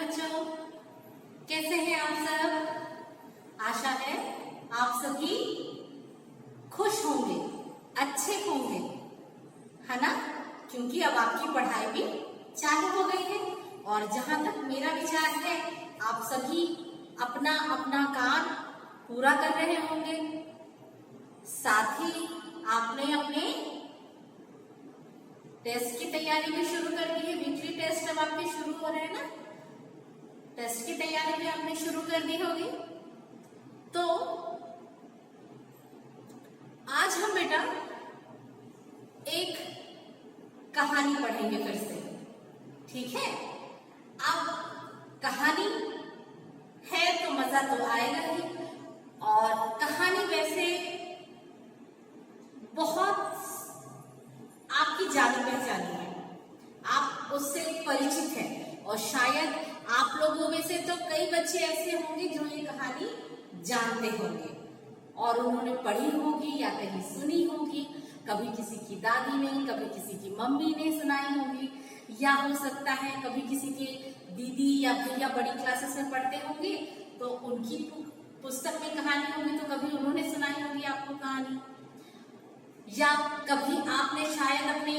बच्चों, कैसे हैं आप सब। आशा है आप सभी खुश होंगे, अच्छे होंगे, है ना। क्योंकि अब आपकी पढ़ाई भी चालू हो गई है और जहां तक मेरा विचार है आप सभी अपना अपना काम पूरा कर रहे होंगे। साथ ही आपने अपने टेस्ट की तैयारी भी शुरू कर दी है। वीकली टेस्ट अब आपके शुरू हो रहे हैं ना, टेस्ट की तैयारी भी आपने शुरू कर दी होगी। तो आज हम बेटा एक कहानी पढ़ेंगे फिर से, ठीक है। अब कहानी है तो मजा तो आएगा ही, और कहानी वैसे बहुत आपकी जानी पहचानी है, आप उससे परिचित हैं और शायद आप लोगों में से तो कई बच्चे ऐसे होंगे जो ये कहानी जानते होंगे और उन्होंने पढ़ी होगी या कहीं सुनी होगी। कभी किसी की दादी ने, कभी किसी की मम्मी ने सुनाई होगी, या हो सकता है कभी किसी के दीदी या भैया बड़ी क्लासेस में पढ़ते होंगे तो उनकी पुस्तक में कहानी होगी तो कभी उन्होंने सुनाई होगी आपको कहानी, या कभी आपने शायद अपने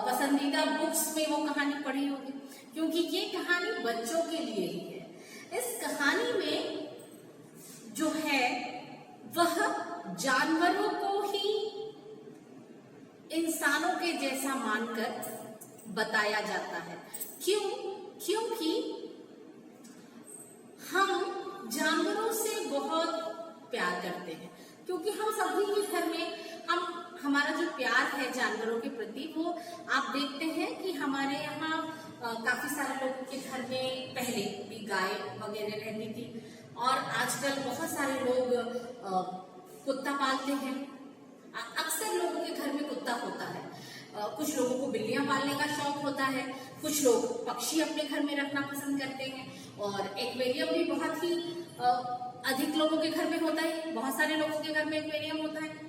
पसंदीदा बुक्स में वो कहानी पढ़ी होगी। क्योंकि ये कहानी बच्चों के लिए ही है। इस कहानी में जो है वह जानवरों को ही इंसानों के जैसा मानकर बताया जाता है। क्यों? क्योंकि हम जानवरों से बहुत प्यार करते हैं। क्योंकि हम सभी के घर में हमारा जो प्यार है जानवरों के प्रति, वो आप देखते हैं कि हमारे यहाँ काफी सारे लोगों के घर में पहले भी गाय वगैरह रहती थी और आजकल बहुत सारे लोग कुत्ता पालते हैं। अक्सर लोगों के घर में कुत्ता होता है। कुछ लोगों को बिल्लियां पालने का शौक होता है, कुछ लोग पक्षी अपने घर में रखना पसंद करते हैं, और एक्वेरियम भी बहुत ही अधिक लोगों के घर में होता है। बहुत सारे लोगों के घर में एक्वेरियम होता है।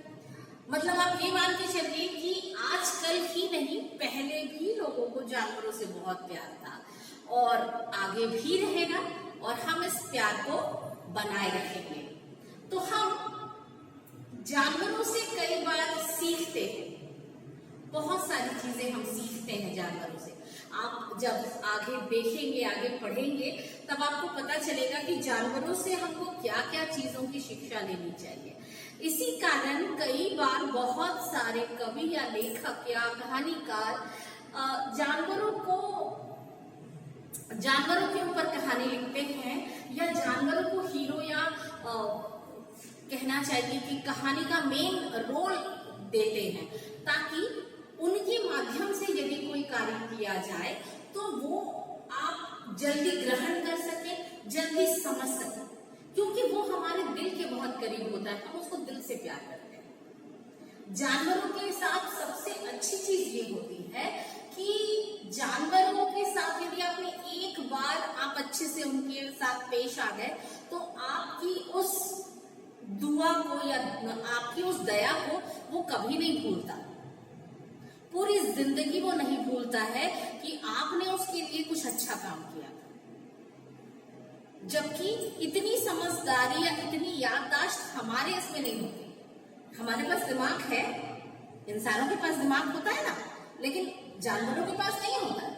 मतलब आप ये मान के चलिए कि आजकल ही नहीं, पहले भी लोगों को जानवरों से बहुत प्यार था और आगे भी रहेगा, और हम इस प्यार को बनाए रखेंगे। तो हम जानवरों से कई बार सीखते हैं, बहुत सारी चीजें हम सीखते हैं जानवरों से। आप जब आगे देखेंगे, आगे पढ़ेंगे, तब आपको पता चलेगा कि जानवरों से हमको क्या क्या चीजों की शिक्षा लेनी चाहिए। इसी कारण कई बार बहुत सारे कवि या लेखक या कहानीकार जानवरों के ऊपर कहानी लिखते हैं, या जानवरों को हीरो या कहना चाहिए कि कहानी का मेन रोल देते हैं, ताकि उनके माध्यम से यदि कोई कार्य किया जाए तो वो आप जल्दी ग्रहण कर सके, जल्दी समझ सके। क्योंकि वो हमारे दिल के बहुत करीब होता है, हम उसको दिल से प्यार करते हैं। जानवरों के साथ सबसे अच्छी चीज ये होती है कि जानवरों के साथ यदि आपने एक बार आप अच्छे से उनके साथ पेश आ गए तो आपकी उस दुआ को या आपकी उस दया को वो कभी नहीं भूलता। पूरी जिंदगी वो नहीं भूलता है कि आपने उसके लिए कुछ अच्छा काम किया। जबकि इतनी समझदारी या इतनी याददाश्त हमारे इसमें नहीं होती। हमारे पास दिमाग है, इंसानों के पास दिमाग होता है ना, लेकिन जानवरों के पास नहीं होता है।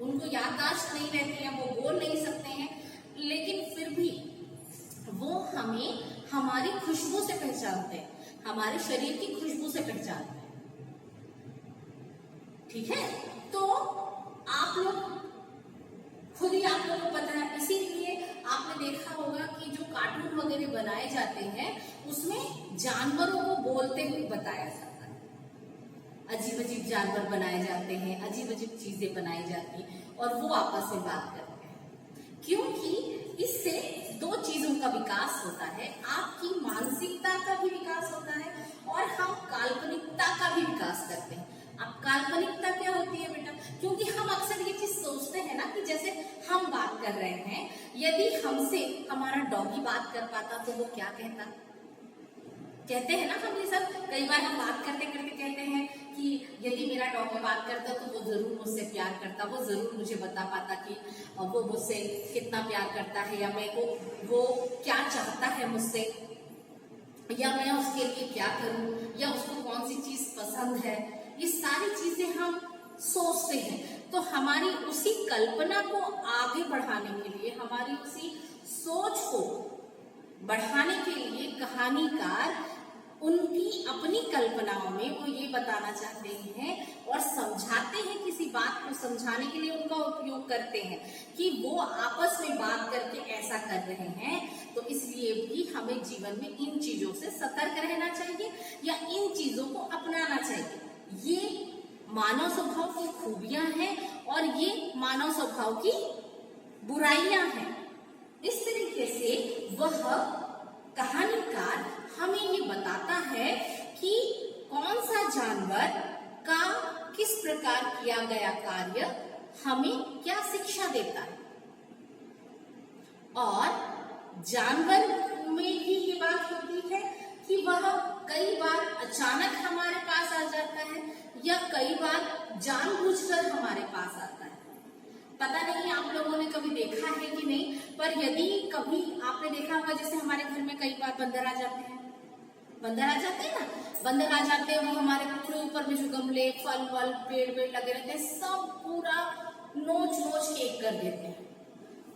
उनको याददाश्त नहीं रहती है, वो बोल नहीं सकते हैं, लेकिन फिर भी वो हमें हमारी खुशबू से पहचानते हैं, हमारे शरीर की खुशबू से पहचानते हैं। ठीक है, तो आप लोग खुद ही, आप लोगों को पता है, इसीलिए आपने देखा होगा कि जो कार्टून वगैरह बनाए जाते हैं उसमें जानवरों को बोलते हुए बताया जाता है। अजीब अजीब जानवर बनाए जाते हैं, अजीब अजीब चीजें बनाई जाती हैं और वो आपस में बात करते हैं। क्योंकि इससे दो चीजों का विकास होता है, आपकी मानसिकता का भी विकास होता है और हम काल्पनिकता का भी विकास करते हैं। अब काल्पनिकता क्या होती है बेटा? क्योंकि हम अक्सर ये चीज सोचते हैं ना कि जैसे हम बात कर रहे हैं, यदि हमसे हमारा डॉगी बात कर पाता तो वो क्या कहता? कहते हैं ना हम ये सब, कई बार हम बात करते करते कहते हैं कि यदि मेरा डॉग में बात करता तो वो जरूर मुझसे प्यार करता, वो जरूर मुझे बता पाता कि वो मुझसे कितना प्यार करता है, या मैं वो क्या चाहता है मुझसे, या मैं उसके लिए क्या करूं, या उसको कौन सी चीज पसंद है। ये सारी चीजें हम सोचते हैं। तो हमारी उसी कल्पना को आगे बढ़ाने के लिए, हमारी उसी सोच को बढ़ाने के लिए कहानीकार उनकी अपनी कल्पनाओं में वो ये बताना चाहते हैं और समझाते हैं, किसी बात को समझाने के लिए उनका उपयोग करते हैं कि वो आपस में बात करके ऐसा कर रहे हैं। तो इसलिए भी हमें जीवन में इन चीजों से सतर्क रहना चाहिए या इन चीजों को अपनाना चाहिए। ये मानव स्वभाव की खूबियां हैं और ये मानव स्वभाव की बुराइयां हैं। इस तरीके से वह कहानीकार हमें ये बताता है कि कौन सा जानवर का किस प्रकार किया गया कार्य हमें क्या शिक्षा देता है। और जानवर में भी ये बात होती है कि वह कई बार अचानक हमारे पास आ जाता है या कई बार जानबूझकर हमारे पास आता है। पता नहीं आप लोगों ने कभी देखा है कि नहीं, पर यदि कभी आपने देखा होगा, जैसे हमारे घर में कई बार बंदर आ जाते हैं, बंदर आ जाते हैं ना, बंदर आ जाते हैं, वो हमारे पूरे ऊपर में जो गमले फल वल पेड़ वेड़ लगे रहते हैं सब पूरा नोच नोच के एक कर देते हैं,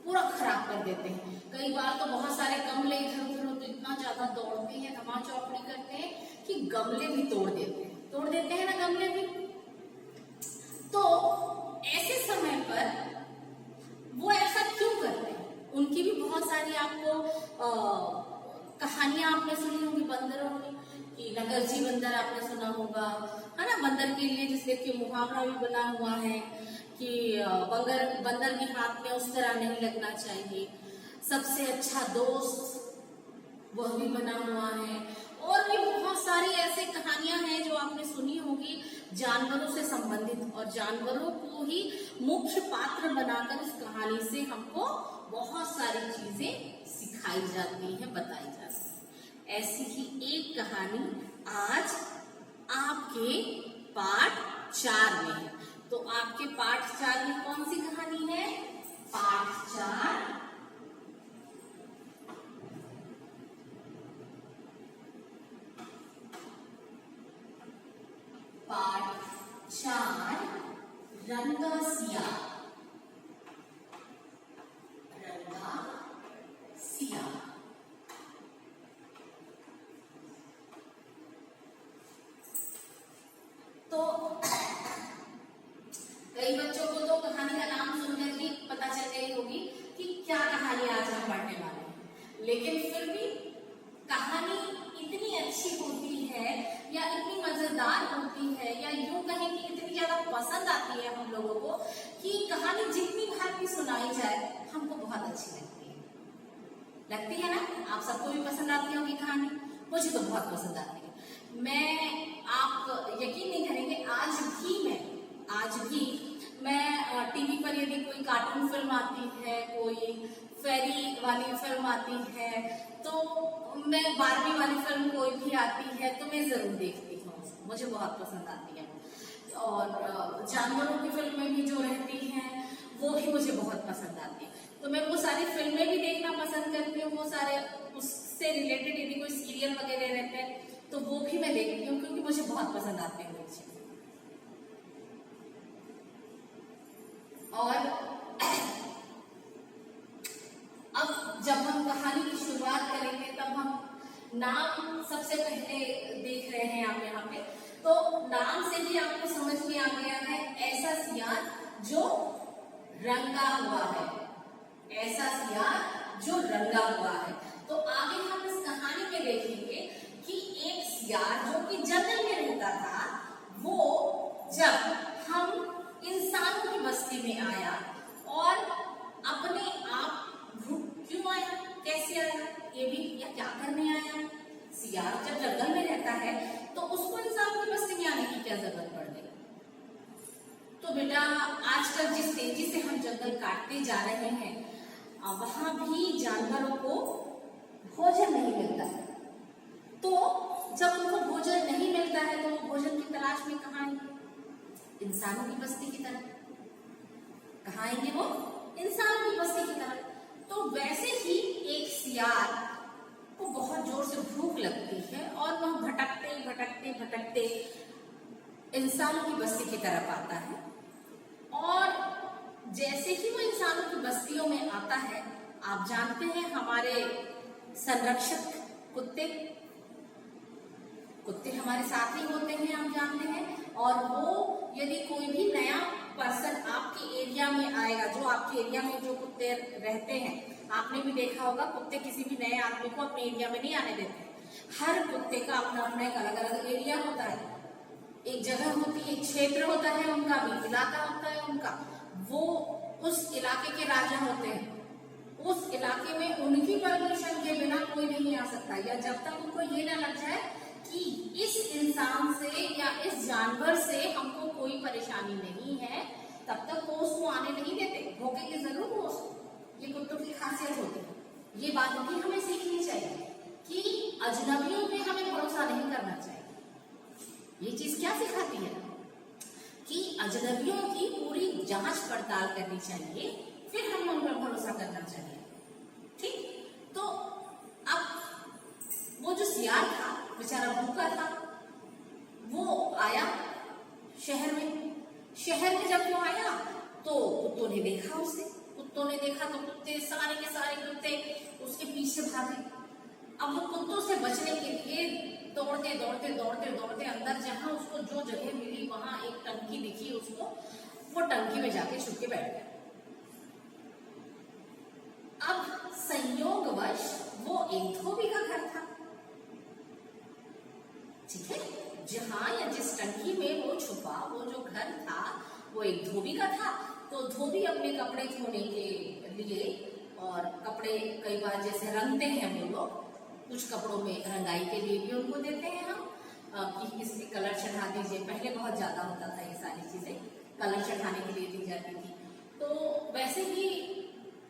पूरा खराब कर देते हैं। कई बार तो बहुत सारे गमले इधर उधर तो इतना ज्यादा दौड़ते हैं, धमा चौकड़ी करते हैं कि गमले भी तोड़ देते हैं ना गमले भी। तो ऐसे समय पर वो ऐसा क्यों करते हैं? उनकी भी बहुत सारी आपको कहानियां आपने सुनी होंगी बंदरों की, कि नगरजी बंदर आपने सुना होगा, है ना। बंदर के लिए जिस देखिए मुहावरा भी बना हुआ है कि बंदर के हाथ में उस तरह नहीं लगना चाहिए, सबसे अच्छा दोस्त वह भी बना हुआ है। और भी बहुत सारी ऐसे कहानियां हैं जो आपने सुनी होगी जानवरों से संबंधित, और जानवरों को ही मुख्य पात्र बनाकर उस कहानी से हमको बहुत सारी चीजें सिखाई जाती है, बताई जाती है। ऐसी ही एक कहानी आज आपके पाठ 4 में है। तो आपके पाठ 4 में कौन सी कहानी है? पाठ 4 रंगासिया। तो कई बच्चों को तो कहानी का नाम सुनकर ही पता चल गई होगी कि क्या कहानी आज हम पढ़ने वाले हैं, लेकिन फिर भी कहानी इतनी अच्छी होती है या इतनी मजेदार होती है या यूं कहें कि इतनी ज्यादा पसंद आती है हम लोगों को कि कहानी जितनी बार भी सुनाई जाए हमको बहुत अच्छी लगती है ना। आप सबको भी पसंद आती होगी कहानी, मुझे तो बहुत पसंद आती है। आप यकीन नहीं करेंगे, आज भी मैं टीवी पर यदि कोई कार्टून फिल्म आती है, कोई फेरी वाली फिल्म आती है, तो मैं बारबी वाली फिल्म कोई भी आती है तो मैं जरूर देखती हूँ, मुझे बहुत पसंद आती है। और जानवरों की फिल्में भी जो रहती हैं वो भी मुझे बहुत पसंद आती है, तो मैं वो सारी फिल्में भी देखना पसंद करती हूँ। वो सारे उससे रिलेटेड यदि कोई सीरियल वगैरह रहते हैं तो वो भी मैं देखती हूँ, क्योंकि मुझे बहुत पसंद आते हैं वो चीजें। और अब जब हम कहानी की शुरुआत करेंगे तब हम नाम सबसे पहले देख रहे हैं आप यहाँ पे, तो नाम से ही आपको समझ में आ गया है, ऐसा सियार जो रंगा हुआ है, ऐसा सियार जो रंगा हुआ है। तो आगे हम इस कहानी में देखेंगे कि एक सियार जो कि जंगल में रहता था, वो जब हम इंसानों की बस्ती में आया और अपने आप क्यों आया, कैसे आया, ये भी या क्या करने आया। सियार जब जंगल में रहता है तो उसको इंसानों की बस्ती में आने की क्या जरूरत पड़ गई। तो बेटा आजकल जिस तेजी से हम जंगल काटते जा रहे हैं वहां भी जानवरों को भोजन नहीं मिलता है, तो जब उनको भोजन नहीं मिलता है तो वो भोजन की तलाश में कहाँ आएंगे, इंसानों की बस्ती की तरफ। कहाँ आएंगे वो? इंसानों की बस्ती की तरफ। तो वैसे ही एक सियार को बहुत जोर से भूख लगती है और वह भटकते भटकते भटकते इंसानों की बस्ती की तरफ आता है। और जैसे ही वो इंसानों की बस्तियों में आता है, आप जानते हैं हमारे संरक्षक कुत्ते हमारे साथ ही होते हैं, हम जानते हैं। और वो यदि कोई भी नया पर्सन आपके एरिया में आएगा, जो आपके एरिया में जो कुत्ते रहते हैं, आपने भी देखा होगा कुत्ते किसी भी नए आदमी को अपने एरिया में नहीं आने देते। हर कुत्ते का अपना अपना एक अलग अलग एरिया होता है, एक जगह होती है, एक क्षेत्र होता है उनका भी, इलाका होता है उनका। वो उस इलाके के राजा होते हैं। उस इलाके में उनकी परमिशन के बिना कोई नहीं आ सकता, या जब तक उनको ये ना लग जाए कि इस इंसान से या इस जानवर से हमको कोई परेशानी नहीं है, तब तक वो उसको आने नहीं देते। भोंकेंगे जरूर वो उसको। ये कुत्तों की खासियत होती है। ये बात भी हमें सीखनी चाहिए कि अजनबियों पे हमें भरोसा नहीं करना चाहिए। ये चीज क्या सिखाती है कि अजनबियों की पूरी जांच पड़ताल करनी चाहिए, फिर हमें उन पर भरोसा करना चाहिए। ठीक, तो अब वो जो सियार था बेचारा भूखा था, वो आया शहर में। शहर में जब वो आया तो कुत्तों ने देखा उसे। कुत्तों ने देखा तो कुत्ते सारे के सारे कुत्ते उसके पीछे भागे। अब वो कुत्तों से बचने के लिए दौड़ते दौड़ते दौड़ते दौड़ते अंदर, जहां उसको जो जगह मिली वहां एक टंकी दिखी उसको, वो टंकी में जाके छुप के बैठ गया। अब संयोगवश वो एक धोबी का घर था। ठीक है, जहां या जिस टंकी में वो छुपा, वो जो घर था वो एक धोबी का था। तो धोबी अपने कपड़े धोने के लिए, और कपड़े कई बार जैसे रंगते हैं वो लोग, कुछ कपड़ों में रंगाई के लिए भी उनको देते हैं हम, कि इसमें कलर चढ़ा दीजिए। पहले बहुत ज्यादा होता था ये सारी चीजें, कलर चढ़ाने के लिए दी जाती थी। तो वैसे ही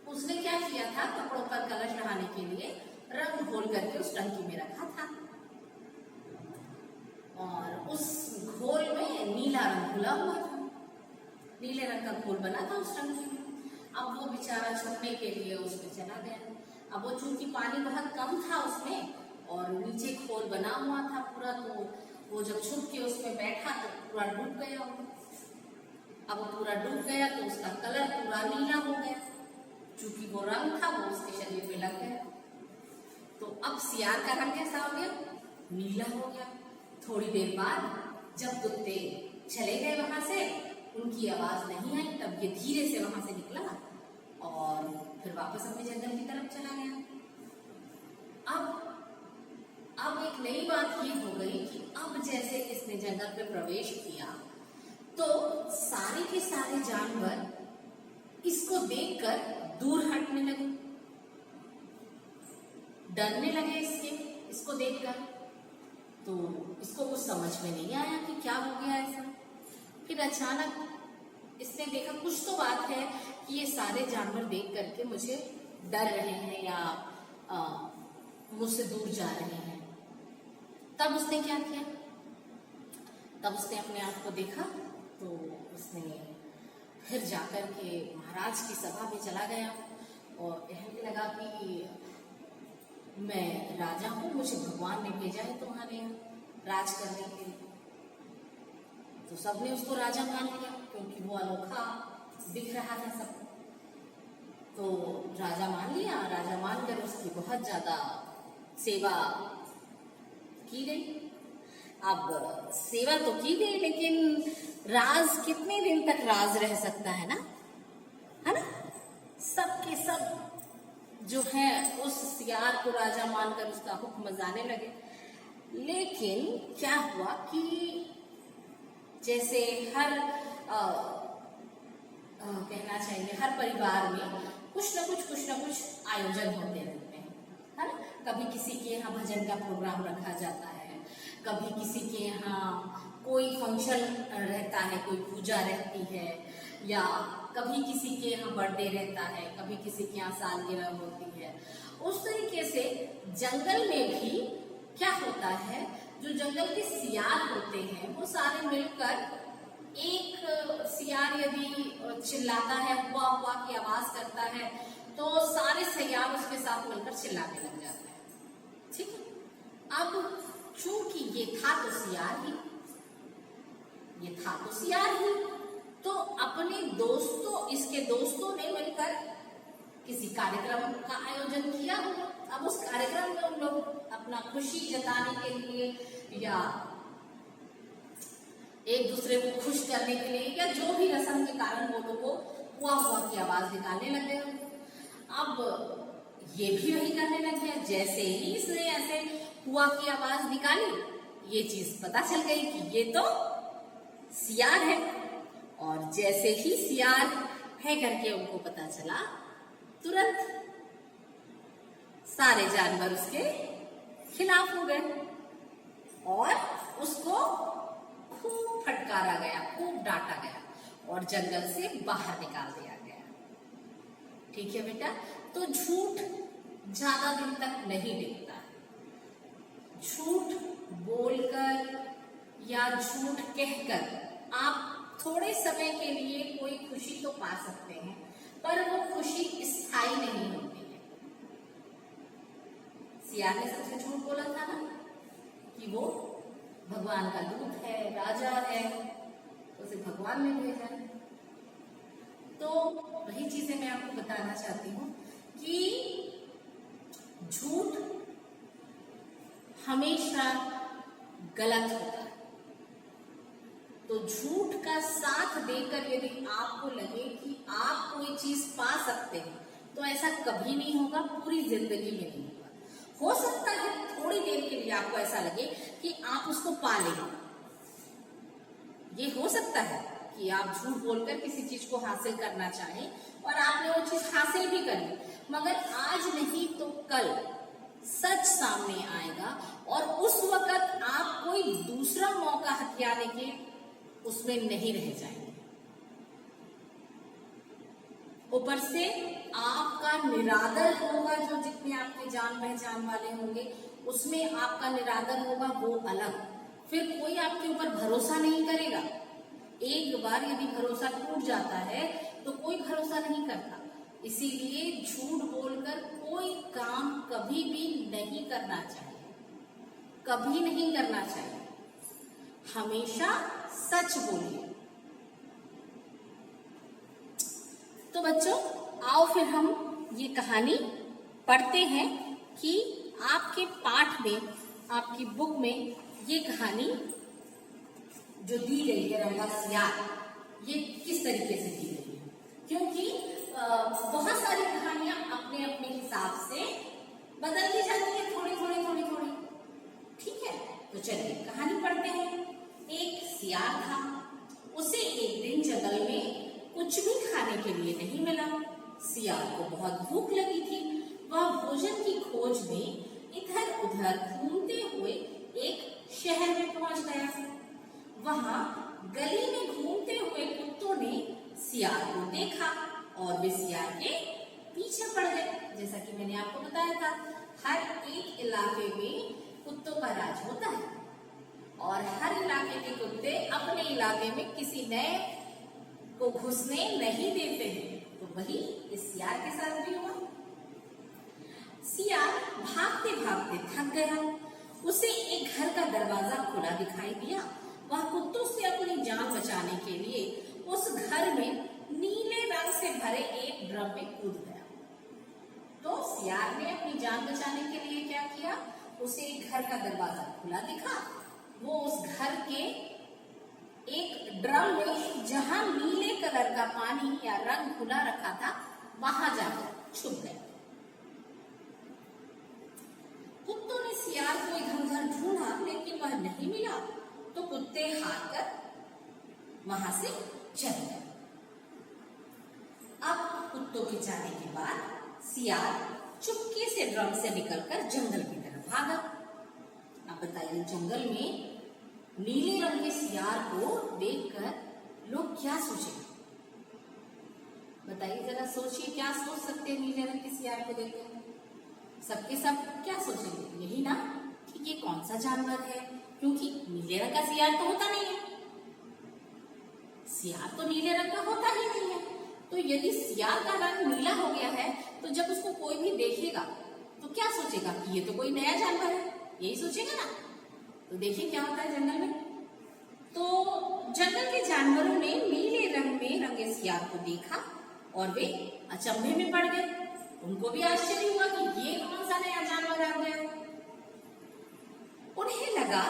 उसने क्या किया था, कपड़ों पर कलर चढ़ाने के लिए रंग घोल करके उस टंकी में रखा था, और उस घोल में नीला रंग घुला हुआ था। नीले रंग का घोल बना था उस टंकी में। अब वो बेचारा छुपने के लिए उसमें चला गया। अब वो चूंकि पानी बहुत कम था उसमें और नीचे खोल बना हुआ था पूरा, तो वो जब छुप के उसमें बैठा तो पूरा डूब गया वो। अब वो पूरा डूब गया तो उसका कलर पूरा नीला हो गया, चूंकि वो रंग था वो उसके शरीर पे लग गया। तो अब सियार का रंग कैसा हो गया? नीला हो गया। थोड़ी देर बाद जब कुत्ते चले गए वहां से, उनकी आवाज नहीं आई, तब ये धीरे से वहां से निकला और फिर वापस अपने जंगल की तरफ चला गया। अब एक नई बात ये हो गई कि अब जैसे इसने जंगल पे प्रवेश किया तो सारे के सारे जानवर इसको देखकर दूर हटने लगे, डरने लगे इसको देखकर। तो इसको कुछ समझ में नहीं आया कि क्या हो गया ऐसा। फिर अचानक इसने देखा कुछ तो बात है कि ये सारे जानवर देख करके मुझे डर रहे हैं या मुझसे दूर जा रहे हैं। तब उसने क्या किया, तब उसने अपने आप को देखा, तो उसने फिर जाकर के महाराज की सभा में चला गया और कहने लगा कि मैं राजा हूँ, मुझे भगवान ने भेजा है तुम्हारे यहाँ राज करने के लिए। तो सबने उसको राजा मान लिया क्योंकि वो अनोखा दिख रहा था सबको। तो राजा मान लिया, राजा मानकर उसकी बहुत ज्यादा सेवा की गई। अब सेवा तो की गई, लेकिन राज कितने दिन तक राज रह सकता है ना, है ना। सबके सब जो है उस सियार को राजा मानकर उसका हुक्म मजाने लगे। लेकिन क्या हुआ कि जैसे हर कहना चाहिए हर परिवार में कुछ न कुछ आयोजन होते रहते हैं, है ना। कभी किसी के यहाँ भजन का प्रोग्राम रखा जाता है, कभी किसी के यहाँ कोई फंक्शन रहता है, कोई पूजा रहती है, या कभी किसी के यहाँ बर्थडे रहता है, कभी किसी के यहाँ सालगिरह होती है। उस तरीके से जंगल में भी क्या होता है, जो जंगल के सियार होते हैं वो सारे मिलकर एक सियार यदि चिल्लाता है, हुआ हुआ की आवाज करता है, तो सारे सियार उसके साथ मिलकर चिल्लाने लग जाते हैं। ठीक है। अब चूंकि ये था तो सियार ही, तो अपने दोस्तों, इसके दोस्तों ने मिलकर किसी कार्यक्रम का आयोजन किया। अब उस कार्यक्रम में उन लोग अपना खुशी जताने के लिए या एक दूसरे को खुश करने के लिए या जो भी रस्म के कारण वो लोग को हुआ हुआ की आवाज निकालने लगे। अब ये भी वही करने लग गया। जैसे ही इसने ऐसे हुआ की आवाज निकाली, ये चीज पता चल गई कि ये तो सियार है। और जैसे ही सियार है करके उनको पता चला, तुरंत सारे जानवर उसके खिलाफ हो गए और उसको खूब फटकारा गया, खूब डांटा गया और जंगल से बाहर निकाल दिया गया। ठीक है बेटा, तो झूठ ज्यादा दिन तक नहीं टिकता। झूठ बोलकर या झूठ कहकर आप थोड़े समय के लिए कोई खुशी तो पा सकते हैं, पर वो खुशी स्थायी नहीं होती है। सियार ने सबसे झूठ बोला था ना कि वो भगवान का दूत है, राजा है, तो उसे भगवान ने भेजा। तो वही चीजें मैं आपको बताना चाहती हूँ कि झूठ हमेशा गलत होता है। तो झूठ का साथ देकर यदि आपको लगे कि आप कोई चीज पा सकते हैं, तो ऐसा कभी नहीं होगा, पूरी जिंदगी में नहीं होगा। हो सकता है थोड़ी देर के लिए आपको ऐसा लगे कि आप उसको पा लेंगे। ये हो सकता है कि आप झूठ बोलकर किसी चीज को हासिल करना चाहें और आपने वो चीज हासिल भी कर ली, मगर आज नहीं तो कल सच सामने आएगा और उस वक्त आप कोई दूसरा मौका हथियाने के उसमें नहीं रह जाएंगे। ऊपर से आपका निरादर होगा, जो जितने आपके जान पहचान वाले होंगे उसमें आपका निरादर होगा वो अलग। फिर कोई आपके ऊपर भरोसा नहीं करेगा। एक बार यदि भरोसा टूट जाता है तो कोई भरोसा नहीं करता। इसीलिए झूठ बोलकर कोई काम कभी भी नहीं करना चाहिए, कभी नहीं करना चाहिए। हमेशा सच बोलिए। तो बच्चों, आओ फिर हम ये कहानी पढ़ते हैं कि आपके पाठ में, आपकी बुक में ये कहानी जो दी गई है रंगा सियार, ये किस तरीके से दी गई है। क्योंकि बहुत सारी कहानियां अपने अपने हिसाब से बदलती जाती है, थोड़ी थोड़ी। ठीक है, तो चलिए कहानी पढ़ते हैं। एक सियार था, उसे एक दिन जंगल में कुछ भी खाने के लिए नहीं मिला। सियार को बहुत भूख लगी थी। वह भोजन की खोज में इधर उधर घूमते हुए एक शहर में पहुंच गया। वहां गली में घूमते हुए कुत्तों ने सियार को देखा और वे सियार के पीछे पड़ गए। जैसा कि मैंने आपको बताया था, हर एक इलाके में कुत्तों का राज होता है और हर इलाके के कुत्ते अपने इलाके में किसी नए को घुसने नहीं देते हैं। तो वही इस सियार के साथ भी हुआ। सियार भागते भागते थक गया। उसे एक घर का दरवाजा खुला दिखाई दिया। वह कुत्तों से अपनी जान बचाने के लिए उस घर में नीले रंग से भरे एक ड्रम में कूद गया। तो सियार ने अपनी जान बचाने के लिए क्या किया, उसे एक घर का दरवाजा खुला दिखा। वो उस घर के एक ड्रम में, जहां नीले कलर का पानी या रंग खुला रखा था, वहां जाकर छुप गया। कुत्तों ने सियार को इधर उधर ढूंढा, लेकिन वह नहीं मिला। तो कुत्ते हार कर वहां से चले गए। अब कुत्तों के जाने के बाद सियार चुपके से ड्रम से निकलकर जंगल की तरफ भागा। अब बताइए, जंगल में नीले रंग के सियार को देखकर लोग क्या सोचेंगे? बताइए जरा, सोचिए क्या सोच सकते हैं नीले रंग के सियार को देखकर? सबके सब क्या सोचेंगे? यही ना कि ये कौन सा जानवर है, क्योंकि नीले रंग का सियार तो होता नहीं है। सियार तो नीले रंग का होता ही नहीं है। तो यदि सियार का रंग नीला हो गया है तो जब उसको कोई भी देखेगा तो क्या सोचेगा कि ये तो कोई नया जानवर है, यही सोचेगा ना। तो देखिए क्या होता है जंगल में। तो जंगल के जानवरों ने नीले रंग में रंगे सियार को देखा और वे अचंभे में पड़ गए। उनको भी आश्चर्य हुआ कि ये कौन सा नया जानवर आ गया। उन्हें लगा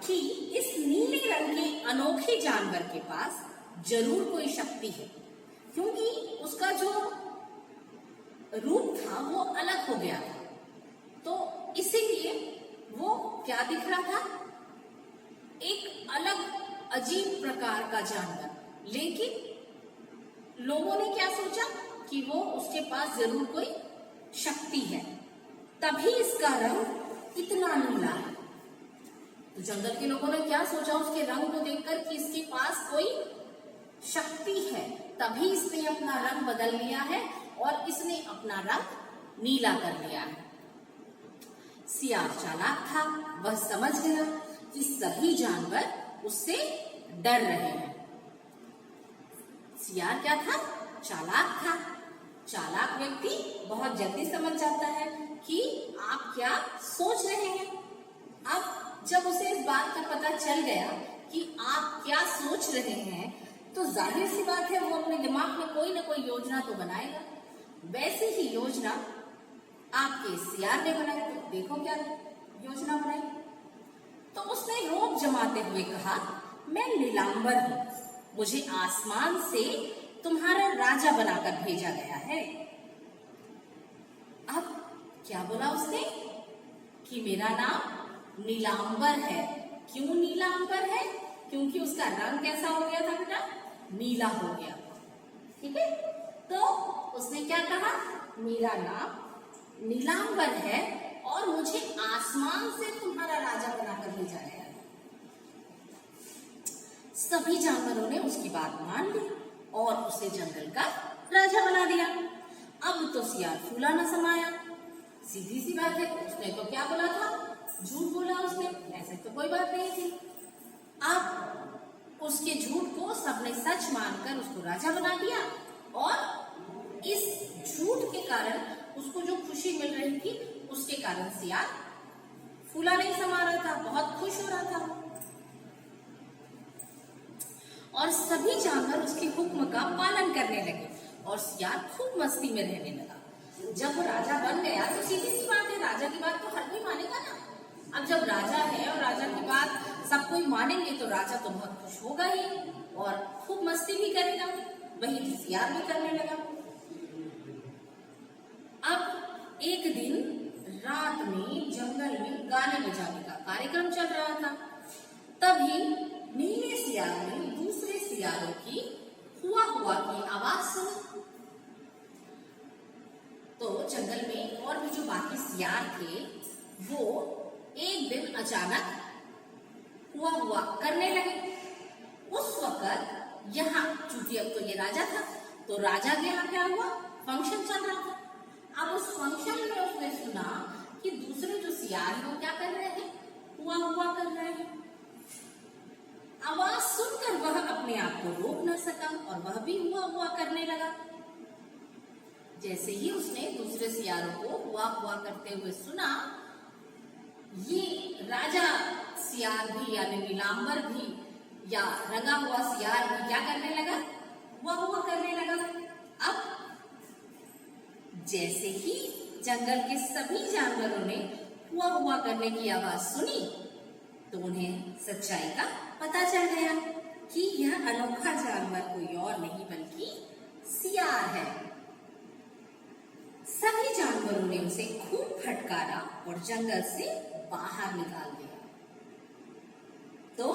कि इस नीले रंग के अनोखे जानवर के पास जरूर कोई शक्ति है, क्योंकि उसका जो रूप था वो अलग हो गया था। तो इसीलिए वो क्या दिख रहा था, एक अलग अजीब प्रकार का जानवर। लेकिन लोगों ने क्या सोचा कि वो उसके पास जरूर कोई शक्ति है, तभी इसका रंग इतना नीला है। तो जंगल के लोगों ने क्या सोचा उसके रंग को देखकर कि इसके पास कोई शक्ति है, तभी इसने अपना रंग बदल लिया है और इसने अपना रंग नीला कर लिया है। सियार चालाक था, वह समझ गया कि सभी जानवर उससे डर रहे हैं। सियार क्या था, चालाक था। चालाक व्यक्ति बहुत जल्दी समझ जाता है कि आप क्या सोच रहे हैं। अब जब उसे इस बात का पता चल गया कि आप क्या सोच रहे हैं, तो जाहिर सी बात है वो अपने दिमाग में कोई ना कोई योजना तो बनाएगा। वैसी ही योजना आपके सियार ने बनाई। तो देखो क्या योजना बनाई। तो उसने रोब जमाते हुए कहा, मैं नीलांबर हूं, मुझे आसमान से तुम्हारा राजा बनाकर भेजा गया है। अब क्या बोला उसने कि मेरा नाम नीलांबर है। क्यों नीलांबर है? क्योंकि उसका रंग कैसा हो गया था बेटा, नीला हो गया। ठीक है, तो उसने क्या कहा, मेरा नाम नीलांबर है और मुझे आसमान से तुम्हारा राजा बनाकर भेजा गया है। सभी जानवरों ने उसकी बात मान ली और उसे जंगल का राजा बना दिया। अब तो सियार फूला न समाया। सीधी सी बात है, उसने तो क्या बोला था, झूठ बोला उसने, ऐसे तो कोई बात नहीं थी। अब उसके झूठ को सबने सच मानकर उसको राजा बना दिया और इस झूठ के कारण उसको जो खुशी मिल रही थी उसके कारण सियार फूला नहीं समा रहा था, बहुत खुश हो रहा था। और सभी जानवर उसके हुक्म का पालन करने लगे और सियार खूब मस्ती में रहने लगा। जब वो राजा बन गया तो सीधी सी बात है, राजा की बात तो हर कोई मानेगा ना। अब जब राजा है और राजा की बात सब कोई मानेंगे तो राजा तो बहुत खुश होगा ही और खूब मस्ती भी करेगा। वही सियार भी करने लगा। अब एक दिन रात में जंगल में गाने बजाने का कार्यक्रम चल रहा था। तभी नीले सियार ने दूसरे सियारों की हुआ हुआ की आवाज सुनी। तो जंगल में और भी जो बाकी सियार थे वो एक दिन अचानक हुआ हुआ करने लगे। उस वक्त यहाँ, चूंकि अब तो ये राजा था, तो राजा के यहाँ क्या हुआ, फंक्शन चल रहा था। अब उस फंक्शन में उसने सुना कि दूसरे जो सियार हैं वो क्या कर रहे हैं, हुआ हुआ कर रहे हैं। आवाज सुनकर वह अपने आप को रोक न सका और वह भी हुआ हुआ करने लगा। जैसे ही उसने दूसरे सियारों को हुआ हुआ करते हुए सुना, ये राजा सियार भी यानी नीलांबर भी या रंगा हुआ सियार भी क्या करने लगा, हुआ हुआ करने लगा। अब जैसे ही जंगल के सभी जानवरों ने हुआ हुआ करने की आवाज सुनी तो उन्हें सच्चाई का पता चल गया कि यह अनोखा जानवर कोई और नहीं बल्कि सियार है। सभी जानवरों ने उसे खूब फटकारा और जंगल से बाहर निकाल दिया। तो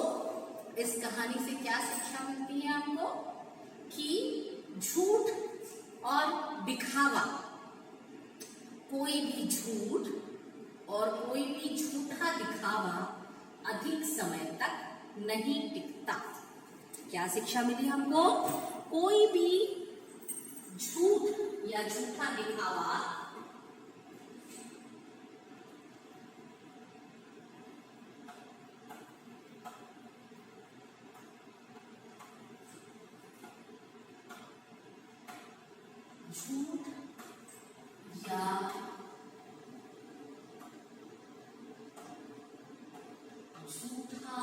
इस कहानी से क्या शिक्षा मिलती है हमको कि झूठ और दिखावा, कोई भी झूठ और कोई भी झूठा दिखावा अधिक समय तक नहीं टिकता। क्या शिक्षा मिली हमको, कोई भी झूठ या झूठा दिखावा झूठ या झूठा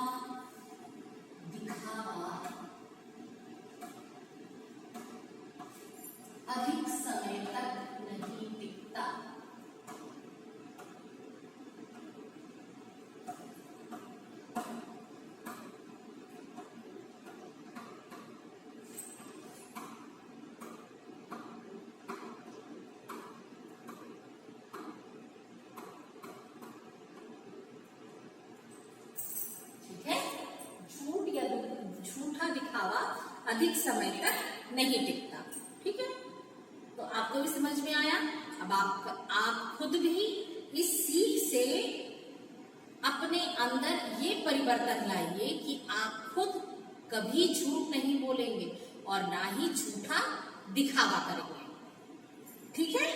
दिखावा अधिक समय तक नहीं टिकता। झूठा दिखावा अधिक समय तक नहीं टिकता। ठीक है, तो आपको भी समझ में आया। अब आप खुद भी इस सीख से अपने अंदर ये परिवर्तन लाइए कि आप खुद कभी झूठ नहीं बोलेंगे और ना ही झूठा दिखावा करेंगे। ठीक है,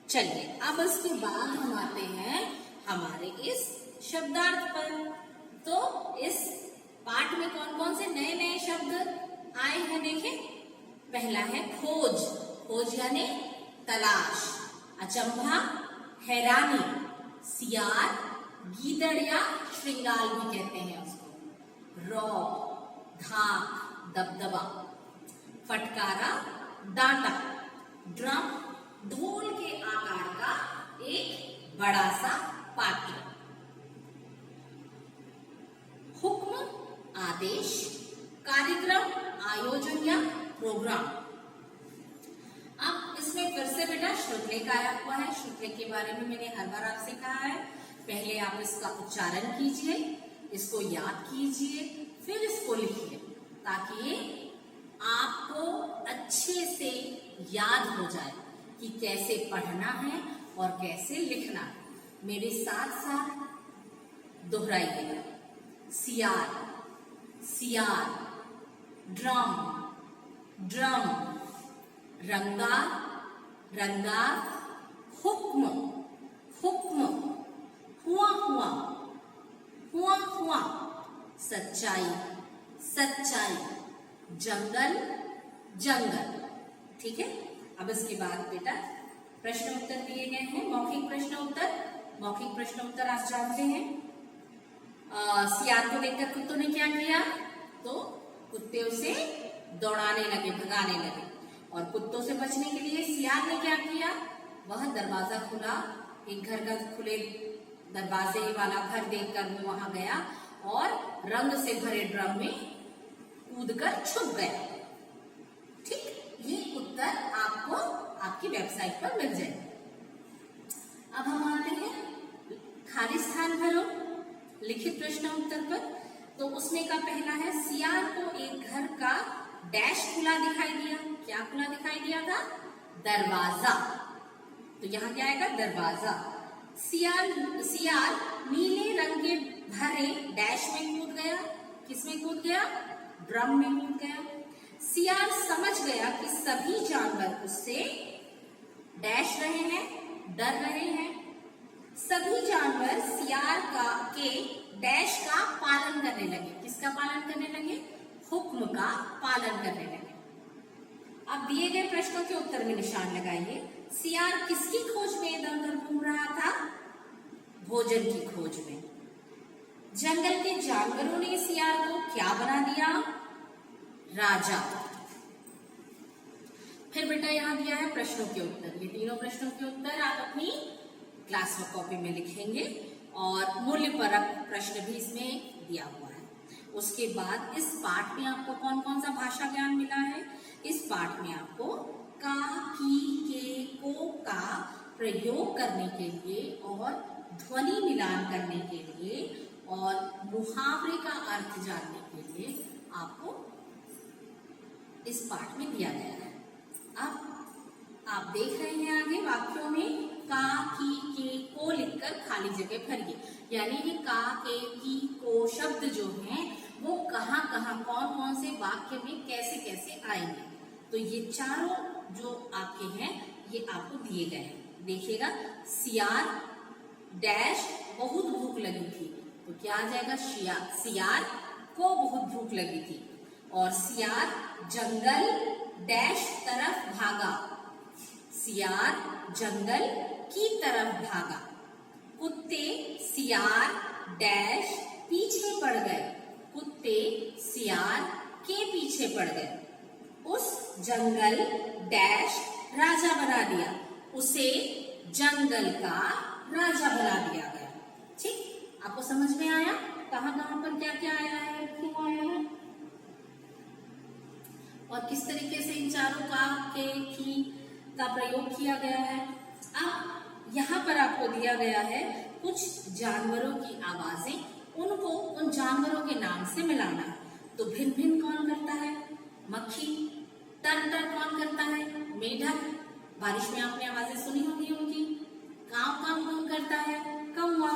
चलिए अब इसके बाद हम आते हैं हमारे इस शब्दार्थ पर। तो इस पाठ में कौन कौन से नए नए शब्द आए हैं देखें। पहला है खोज, खोज यानी तलाश, अचंभा, हैरानी, सियार, गीदड़ या श्रृंगाल भी कहते हैं उसको, रौब, धाक, दबदबा, फटकारा, डांटा, ड्रम, ढोल के आकार का एक बड़ा सा पात्र, हुक्म, आदेश, कार्यक्रम, आयोजन या प्रोग्राम। अब इसमें फिर से बेटा श्रुतलेख आया हुआ है। श्रुतलेख के बारे में मैंने हर बार आपसे कहा है, पहले आप इसका उच्चारण कीजिए, इसको याद कीजिए, फिर इसको लिखिए ताकि आपको अच्छे से याद हो जाए कि कैसे पढ़ना है और कैसे लिखना है। मेरे साथ साथ दोहराइएगा। सियार, सियार, ड्रम, ड्रम, रंगार, रंगार, हुक्म, हुक्म, हुआ हुआ, हुआ हुआ, सच्चाई, सच्चाई, जंगल, जंगल। ठीक है, अब इसके बाद बेटा प्रश्न उत्तर दिए गए हैं, मौखिक प्रश्न उत्तर। मौखिक प्रश्न उत्तर आप जानते हैं। सियार को देखकर कुत्तों ने क्या किया, तो कुत्ते उसे दौड़ाने लगे, भगाने लगे। और कुत्तों से बचने के लिए सियार ने क्या किया, वह दरवाजा खुला, एक घर का खुले दरवाजे वाला घर देखकर वो वहां गया और रंग से भरे ड्रम में कूदकर छुप गया। ठीक, ये उत्तर आपको आपकी वेबसाइट पर मिल जाए। अब हम आते हैं खाली स्थान भरो लिखित प्रश्न उत्तर पर। तो उसमें का पहला है, सियार को एक घर का डैश खुला दिखाई दिया। क्या खुला दिखाई दिया था, दरवाजा। तो यहाँ क्या आएगा, दरवाजा। सियार नीले रंग के भरे डैश में कूद गया। किसमें कूद गया, ड्रम में कूद गया। सियार समझ गया कि सभी जानवर उससे डैश रहे हैं, डर रहे हैं। सभी जानवर सियार के डैश का पालन करने लगे। किसका पालन करने लगे, हुक्म का पालन करने लगे। अब दिए गए प्रश्नों के उत्तर में निशान लगाइए। सियार किसकी खोज में इधर उधर घूम रहा था, भोजन की खोज में। जंगल के जानवरों ने सियार को क्या बना दिया, राजा। फिर बेटा यहाँ दिया है प्रश्नों के उत्तर। ये तीनों प्रश्नों के उत्तर आप अपनी क्लास वर्क कॉपी में लिखेंगे और मूल्य परक प्रश्न भी इसमें दिया हुआ है। उसके बाद इस पाठ में आपको कौन कौन सा भाषा ज्ञान मिला है। इस पाठ में आपको का, की, के, को का प्रयोग करने के लिए और ध्वनि मिलान करने के लिए और मुहावरे का अर्थ जानने के लिए आपको इस पाठ में दिया गया है। अब आप देख रहे हैं आगे वाक्यों में का, की, के, को लिखकर खाली जगह भरिए। यानी ये का, के, की, को शब्द जो हैं वो कहाँ कहाँ कौन कौन से वाक्य में कैसे कैसे आएंगे। तो ये चारों जो आपके हैं ये आपको दिए गए हैं। देखिएगा, सियार डैश बहुत भूख लगी थी, तो क्या आ जाएगा, सियार को बहुत भूख लगी थी। और सियार जंगल डैश तरफ भागा, सियार जंगल की तरफ भागा। कुत्ते सियार डैश पीछे पड़ गए। कुत्ते सियार के पीछे पड़ गए। उस जंगल डैश राजा बना दिया। उसे जंगल का राजा बना दिया गया। ठीक, आपको समझ में आया कहाँ कहाँ पर क्या क्या आया है, क्यों आया है और किस तरीके से इन चारों का के की का प्रयोग किया गया है। अब यहाँ पर आपको दिया गया है कुछ जानवरों की आवाजें, उनको उन जानवरों के नाम से मिलाना है। तो भिन भिन कौन करता है? मक्खी। टर टर कौन करता है? मेढक। बारिश में आपने आवाजें सुनी होगी उनकी। काव काव कौन करता है? कौवा।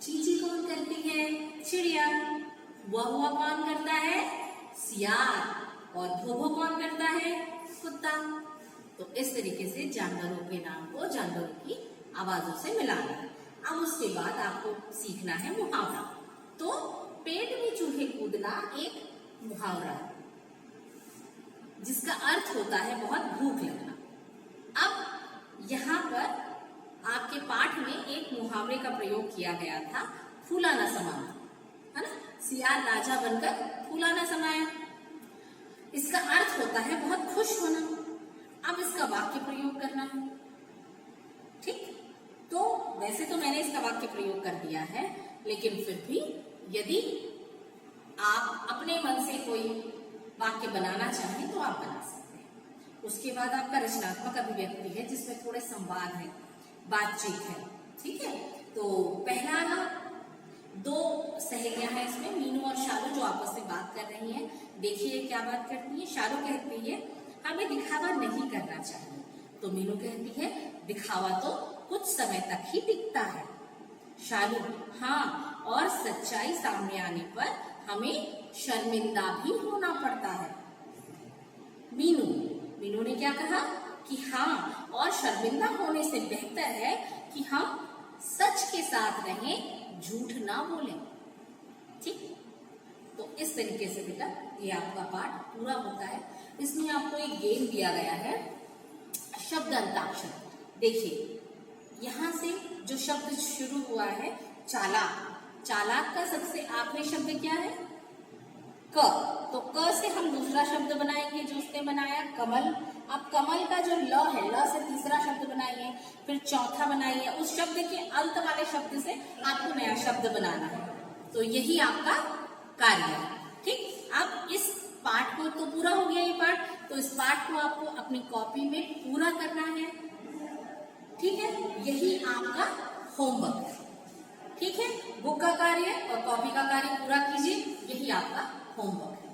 चींची कौन करती है? चिड़िया। हुआ हुआ कौन करता है? सियार। और भोभो कौन करता है? कुत्ता। तो इस तरीके से जानवरों के नाम को जानवरों की आवाजों से मिलाना है। अब उसके बाद आपको सीखना है मुहावरा। तो पेट में चूहे कूदना एक मुहावरा है जिसका अर्थ होता है बहुत भूख लगना। अब यहाँ पर आपके पाठ में एक मुहावरे का प्रयोग किया गया था, फूला न समाना, है ना। सियार राजा बनकर फूला न समाया। इसका अर्थ होता है बहुत खुश होना। अब इसका वाक्य प्रयोग करना है। ठीक, तो वैसे तो मैंने इसका वाक्य प्रयोग कर दिया है, लेकिन फिर भी यदि आप अपने मन से कोई वाक्य बनाना चाहें तो आप बना सकते हैं। उसके बाद आपका रचनात्मक अभिव्यक्ति है जिसमें थोड़े संवाद है, बातचीत है। ठीक है, तो पहला दो सहेलियां हैं इसमें, मीनू और शालू, जो आपस में बात कर रही हैं। देखिए क्या बात करती है। शालू कहती है हमें दिखावा नहीं करना चाहिए। तो मीनू कहती है दिखावा तो कुछ समय तक ही टिकता है। शालू हाँ, और सच्चाई सामने आने पर हमें शर्मिंदा भी होना पड़ता है। मीनू ने क्या कहा कि हाँ, और शर्मिंदा होने से बेहतर है कि हम सच के साथ रहें, झूठ ना बोलें। ठीक, तो इस तरीके से बेटा ये आपका पाठ पूरा होता है। इसमें आपको एक गेम दिया गया है, शब्द अंताक्षर। देखिए यहाँ से जो शब्द शुरू हुआ है चालाक। चालाक का सबसे आखिरी शब्द क्या है? क। तो क से हम दूसरा शब्द बनाएंगे जो उसने बनाया, कमल। अब कमल का जो ल है, ल से तीसरा शब्द बनाइए, फिर चौथा बनाइए। उस शब्द के अंत वाले शब्द से आपको नया शब्द बनाना है। तो यही आपका कार्य है। ठीक, अब इस पाठ को तो पूरा हो गया ये पाठ, तो इस पाठ को आपको अपनी कॉपी में पूरा करना है। ठीक है, यही आपका होमवर्क है। ठीक है, बुक का कार्य और कॉपी का कार्य पूरा कीजिए, यही आपका होमवर्क है।